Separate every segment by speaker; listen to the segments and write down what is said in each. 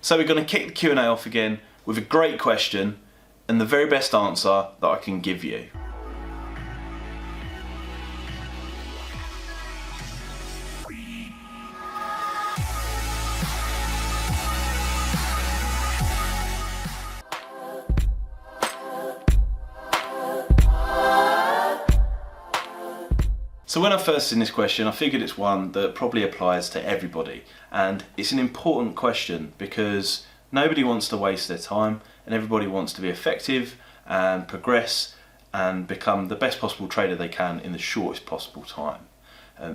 Speaker 1: So we're going to kick the Q&A off again with a great question and the very best answer that I can give you. So when I first seen this question, I figured it's one that probably applies to everybody, and it's an important question because nobody wants to waste their time and everybody wants to be effective and progress and become the best possible trader they can in the shortest possible time.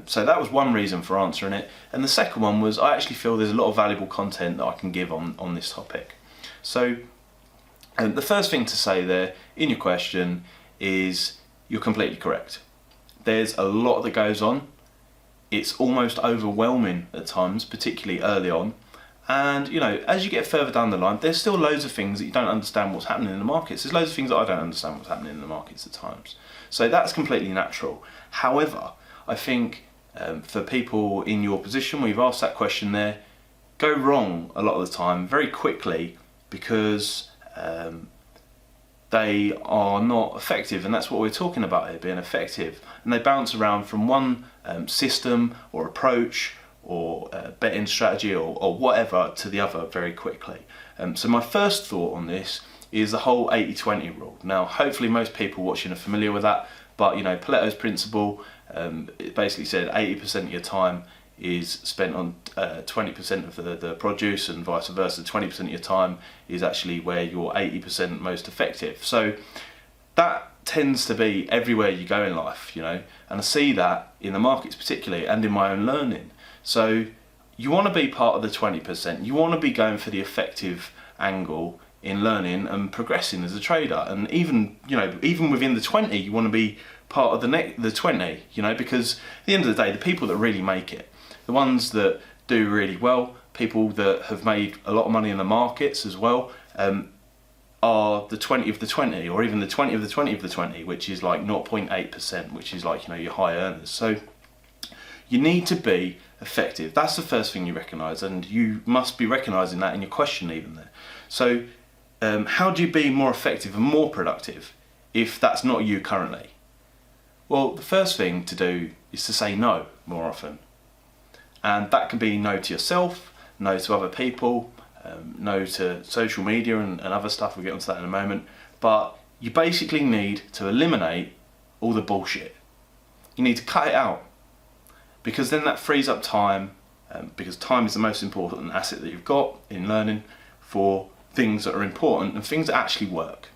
Speaker 1: So that was one reason for answering it, and the second one was I actually feel there's a lot of valuable content that I can give on this topic. So the first thing to say there in your question is you're completely correct. There's a lot that goes on. It's almost overwhelming at times, particularly early on. And you know, as you get further down the line, there's still loads of things that you don't understand what's happening in the markets. There's loads of things that I don't understand what's happening in the markets at times. So that's completely natural. However, I think for people in your position where you've asked that question there, go wrong a lot of the time very quickly because they are not effective, and that's what we're talking about here, being effective. And they bounce around from one system or approach or betting strategy or whatever to the other very quickly. So my first thought on this is the whole 80-20 rule. Now hopefully most people watching are familiar with that, but you know, Pareto's principle, it basically said 80% of your time is spent on 20% of the produce, and vice versa. 20% of your time is actually where you're 80% most effective. So that tends to be everywhere you go in life, you know, and I see that in the markets particularly and in my own learning. So you want to be part of the 20%. You want to be going for the effective angle in learning and progressing as a trader, and even, you know, even within the 20, you want to be part of the 20, you know, because at the end of the day, the people that really make it, the ones that do really well, people that have made a lot of money in the markets as well, are the 20 of the 20, or even the 20 of the 20 of the 20, which is like 0.8%, which is like, you know, your high earners. So you need to be effective. That's the first thing you recognise, and you must be recognising that in your question even there. So how do you be more effective and more productive if that's not you currently? Well, the first thing to do is to say no more often. And that can be no to yourself, no to other people, no to social media and other stuff. We'll get onto that in a moment. But you basically need to eliminate all the bullshit. You need to cut it out, because then that frees up time, because time is the most important asset that you've got in learning for things that are important and things that actually work.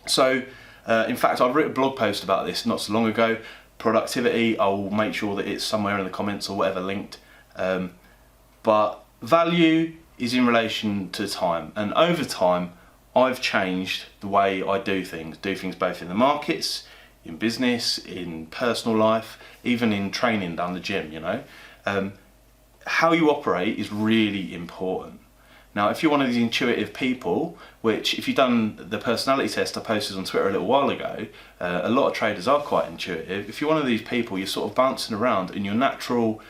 Speaker 1: So in fact, I've written a blog post about this not so long ago. Productivity, I'll make sure that it's somewhere in the comments or whatever linked. But value is in relation to time, and over time I've changed the way I do things both in the markets, in business, in personal life, even in training down the gym, you know. How you operate is really important. Now, if you're one of these intuitive people, which if you've done the personality test I posted on Twitter a little while ago, a lot of traders are quite intuitive. If you're one of these people, you're sort of bouncing around, and your natural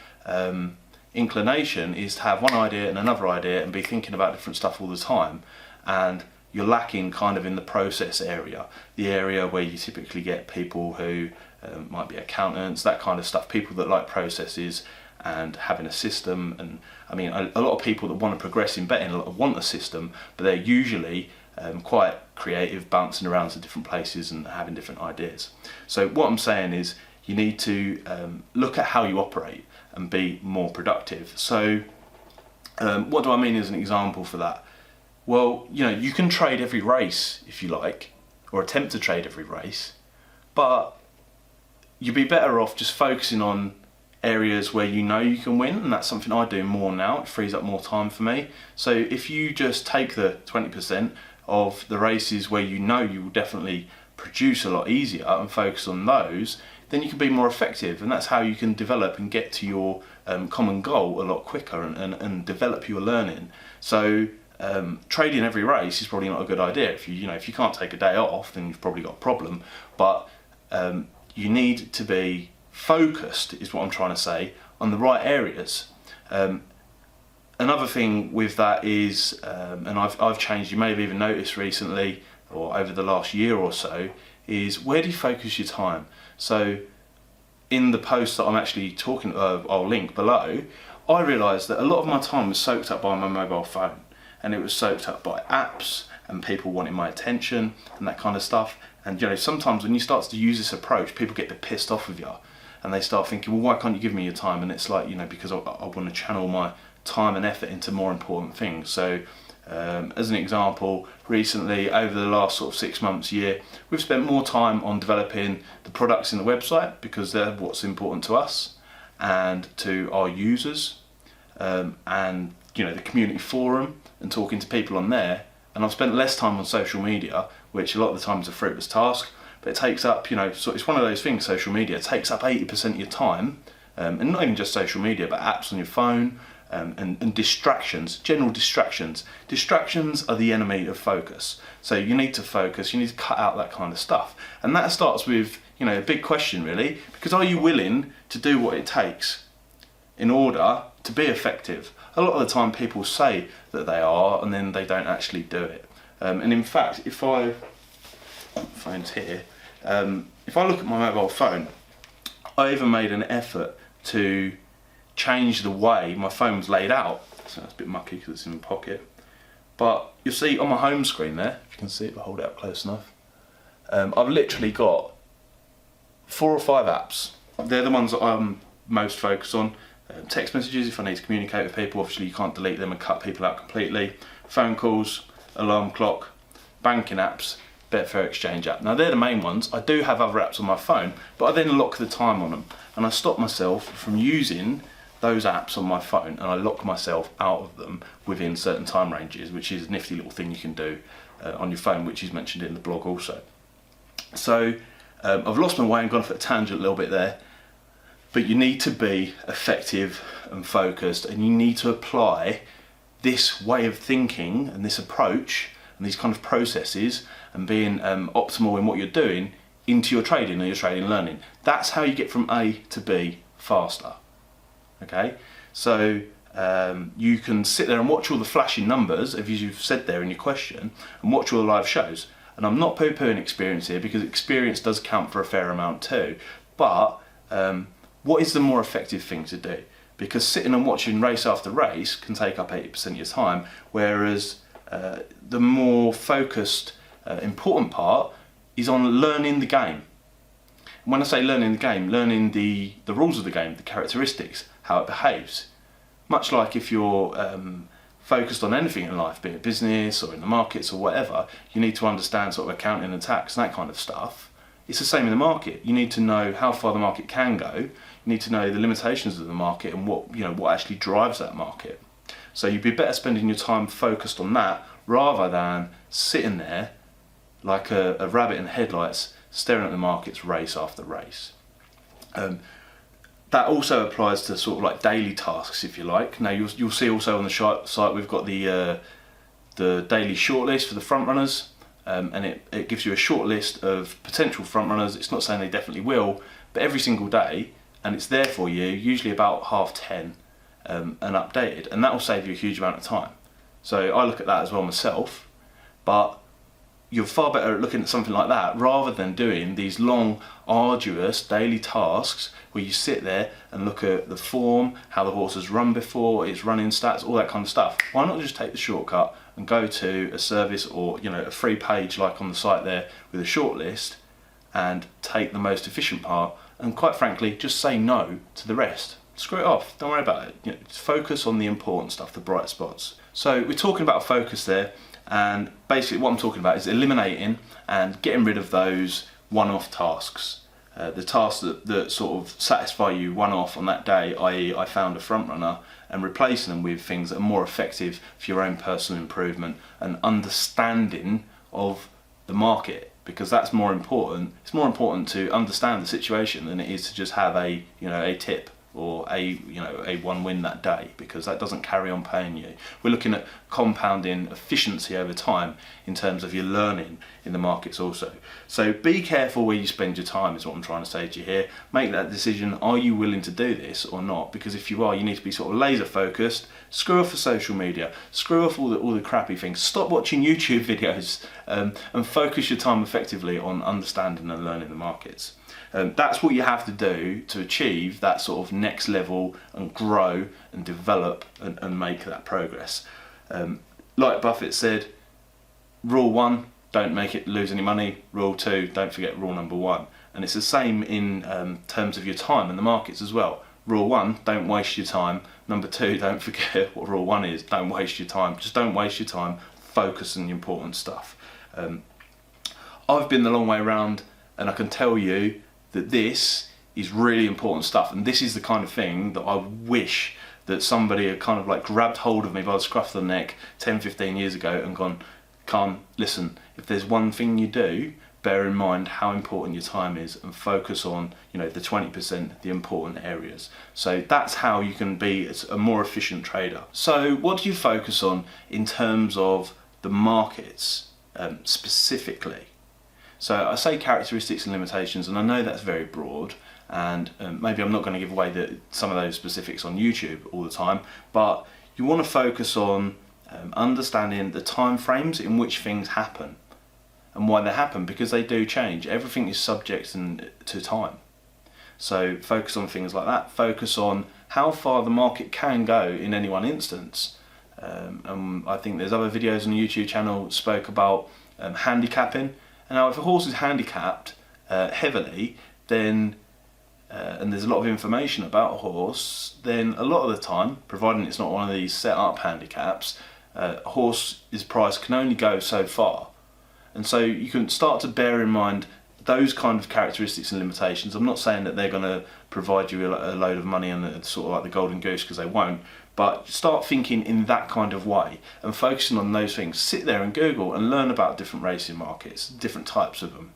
Speaker 1: inclination is to have one idea and another idea and be thinking about different stuff all the time, and you're lacking kind of in the process area, the area where you typically get people who might be accountants, that kind of stuff, people that like processes and having a system. And I mean, a lot of people that want to progress in betting want a system, but they're usually quite creative, bouncing around to different places and having different ideas. So what I'm saying is you need to look at how you operate and be more productive. So what do I mean as an example for that? Well, you know, you can trade every race if you like, or attempt to trade every race, but you'd be better off just focusing on areas where you know you can win, and that's something I do more now. It frees up more time for me. So if you just take the 20% of the races where you know you will definitely produce a lot easier and focus on those, then you can be more effective, and that's how you can develop and get to your common goal a lot quicker and develop your learning. So trading every race is probably not a good idea. If you can't take a day off, then you've probably got a problem. But you need to be focused, is what I'm trying to say, on the right areas. Another thing with that is, and I've changed, you may have even noticed recently or over the last year or so, is where do you focus your time? So in the post that I'm actually talking, I'll link below, I realised that a lot of my time was soaked up by my mobile phone, and it was soaked up by apps and people wanting my attention and that kind of stuff. And sometimes when you start to use this approach, people get a bit pissed off with you, and they start thinking, well, why can't you give me your time? And it's like, because I want to channel my time and effort into more important things. So as an example, recently, over the last sort of 6 months, year, we've spent more time on developing the products in the website, because they're what's important to us and to our users, and the community forum, and talking to people on there. And I've spent less time on social media, which a lot of the time is a fruitless task, but it takes up, so it's one of those things, social media takes up 80% of your time, and not even just social media, but apps on your phone, and distractions, general distractions. Distractions are the enemy of focus. So you need to focus, you need to cut out that kind of stuff. And that starts with, a big question really, because are you willing to do what it takes in order to be effective? A lot of the time people say that they are, and then they don't actually do it. And in fact, phone's here, if I look at my mobile phone, I even made an effort to change the way my phone was laid out. So that's a bit mucky because it's in my pocket. But you'll see on my home screen there, if you can see it, if I hold it up close enough, I've literally got 4 or 5 apps. They're the ones that I'm most focused on. Text messages, if I need to communicate with people, obviously you can't delete them and cut people out completely. Phone calls, alarm clock, banking apps, Betfair exchange app. Now they're the main ones. I do have other apps on my phone, but I then lock the time on them, and I stop myself from using those apps on my phone, and I lock myself out of them within certain time ranges, which is a nifty little thing you can do on your phone, which is mentioned in the blog also. So I've lost my way and gone off at a tangent a little bit there, but you need to be effective and focused, and you need to apply this way of thinking and this approach and these kind of processes and being optimal in what you're doing into your trading and your trading learning. That's how you get from A to B faster. Okay, so you can sit there and watch all the flashing numbers, as you've said there in your question, and watch all the live shows. And I'm not poo-pooing experience here, because experience does count for a fair amount too. But what is the more effective thing to do? Because sitting and watching race after race can take up 80% of your time, whereas the more focused, important part is on learning the game. And when I say learning the game, learning the rules of the game, the characteristics, how it behaves. Much like if you're focused on anything in life, be it business or in the markets or whatever, you need to understand sort of accounting and tax and that kind of stuff. It's the same in the market. You need to know how far the market can go. You need to know the limitations of the market and what actually drives that market. So you'd be better spending your time focused on that rather than sitting there like a rabbit in headlights staring at the markets race after race. That also applies to sort of like daily tasks, if you like. Now you'll see also on the site we've got the daily shortlist for the front runners, and it gives you a short list of potential front runners. It's not saying they definitely will, but every single day, and it's there for you, usually about 10:30, and updated, and that will save you a huge amount of time. So I look at that as well myself, but you're far better at looking at something like that rather than doing these long, arduous daily tasks where you sit there and look at the form, how the horse has run before, its running stats, all that kind of stuff. Why not just take the shortcut and go to a service or a free page like on the site there with a short list, and take the most efficient part, and quite frankly just say no to the rest. Screw it off, don't worry about it. Just focus on the important stuff, the bright spots. So we're talking about focus there. And basically what I'm talking about is eliminating and getting rid of those one-off tasks. The tasks that sort of satisfy you one-off on that day, i.e. I found a front runner, and replacing them with things that are more effective for your own personal improvement and understanding of the market, because that's more important. It's more important to understand the situation than it is to just have a tip or a one win that day, because that doesn't carry on paying you. We're looking at compounding efficiency over time in terms of your learning in the markets also. So be careful where you spend your time is what I'm trying to say to you here. Make that decision, are you willing to do this or not? Because if you are, you need to be sort of laser focused. Screw off the social media, screw off all the crappy things, stop watching YouTube videos, and focus your time effectively on understanding and learning the markets. That's what you have to do to achieve that sort of next level and grow and develop and make that progress. Like Buffett said, rule 1, don't make it lose any money. Rule 2, don't forget rule number 1. And it's the same in terms of your time in the markets as well. Rule 1, don't waste your time. Number 2, don't forget what rule 1 is. Don't waste your time. Just don't waste your time. Focus on the important stuff. I've been the long way around, and I can tell you that this is really important stuff, and this is the kind of thing that I wish that somebody had kind of like grabbed hold of me by the scruff of the neck 10-15 years ago and gone, Caan, listen, if there's one thing you do, bear in mind how important your time is and focus on, the 20%, the important areas. So that's how you can be a more efficient trader. So what do you focus on in terms of the markets specifically? So I say characteristics and limitations, and I know that's very broad, and maybe I'm not going to give away some of those specifics on YouTube all the time, but you want to focus on understanding the time frames in which things happen and why they happen, because they do change. Everything is subject to time. So focus on things like that. Focus on how far the market can go in any one instance. I think there's other videos on the YouTube channel spoke about handicapping. And now if a horse is handicapped heavily, then and there's a lot of information about a horse, then a lot of the time, providing it's not one of these set up handicaps, a horse's price can only go so far. And so you can start to bear in mind those kind of characteristics and limitations. I'm not saying that they're going to provide you a load of money and sort of like the golden goose, because they won't, but start thinking in that kind of way and focusing on those things. Sit there and Google and learn about different racing markets, different types of them,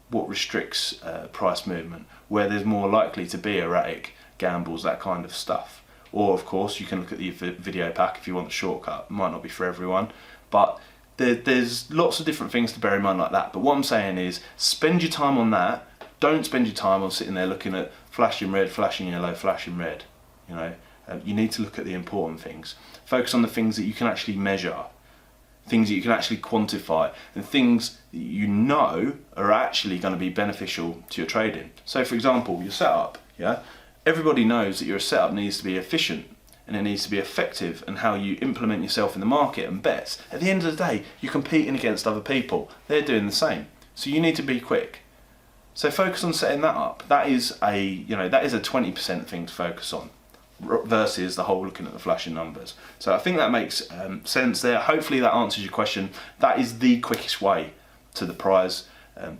Speaker 1: what restricts price movement, where there's more likely to be erratic gambles, that kind of stuff. Or of course you can look at the video pack if you want the shortcut. It might not be for everyone, but there's lots of different things to bear in mind like that. But what I'm saying is, spend your time on that. Don't spend your time on sitting there looking at flashing red, flashing yellow, flashing red. You need to look at the important things. Focus on the things that you can actually measure, things that you can actually quantify, and things that you know are actually going to be beneficial to your trading. So for example, your setup, everybody knows that your setup needs to be efficient and it needs to be effective, and how you implement yourself in the market and bets. At the end of the day, you're competing against other people. They're doing the same. So you need to be quick. So focus on setting that up. That is a 20% thing to focus on, versus the whole looking at the flashing numbers. So I think that makes sense there. Hopefully that answers your question. That is the quickest way to the prize.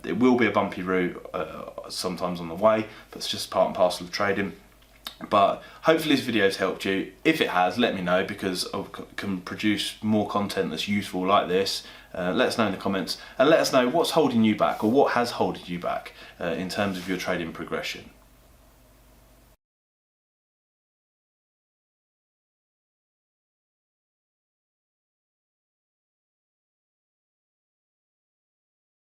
Speaker 1: It will be a bumpy route sometimes on the way, but it's just part and parcel of trading. But hopefully this video has helped you. If it has, let me know, because I can produce more content that's useful like this. Let us know in the comments, and let us know what's holding you back, or what has held you back in terms of your trading progression.